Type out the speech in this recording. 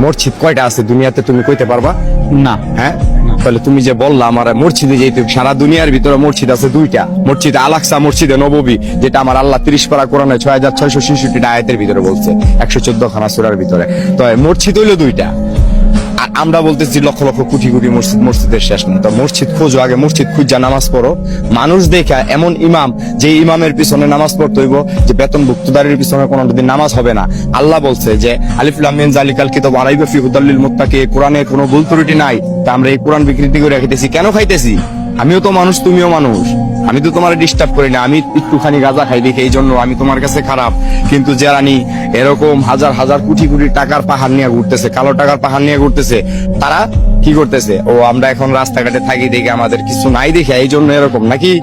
মসজিদ কয়টা আছে দুনিয়াতে তুমি কইতে পারবা? না। হ্যাঁ, তাহলে তুমি যে বললা আমার মসজিদে যেতে, সারা দুনিয়ার ভিতরে মসজিদ আছে দুইটা, মসজিদ আল-আকসা, মসজিদে নববী, যেটা আমার আল্লাহ 30 পারা কোরআনে 6666 আয়াতের ভিতরে বলছে, 114 খানা সূরার ভিতরে। তো মসজিদ হইলো দুইটা, আর আমরা বলতেছি লক্ষ লক্ষ কোটি কোটি মসজিদ, মসজিদের শেষ নেই। তো মসজিদ খোঁজো, আগে মসজিদ খুঁজা নামাজ পড়ো। মানুষ দেখা এমন ইমাম, যে ইমামের পিছনে নামাজ পড়তে হইব, যে বেতনভুক্তদারের পিছনে কোনোদিন নামাজ হবে না। আল্লাহ বলছে যে আলিফ লাম মিম যালিকাল কিতাব লা রাইবা ফিহি হুদাল লিল মুত্তাকিন, কোরআনে কোনো ভুল ত্রুটি নাই। তা আমরা এই কোরআন বিকৃতি করে খাইতেছি কেন? খাইতেছি, আমিও তো মানুষ, তুমিও মানুষ, আমি তো তোমার ডিস্টার্ব করি না। আমি একটুখানি গাঁজা খাই দেখি এই জন্য আমি তোমার কাছে খারাপ, কিন্তু যারা নি এরকম হাজার হাজার কোটি কোটি টাকার পাহাড় নিয়ে ঘুরতেছে, কালো টাকার পাহাড় নিয়ে ঘুরতেছে, তারা কি করতেছে? ও আমরা এখন রাস্তাঘাটে থাকি দেখে আমাদের কিছু নাই দেখে এই জন্য এরকম নাকি?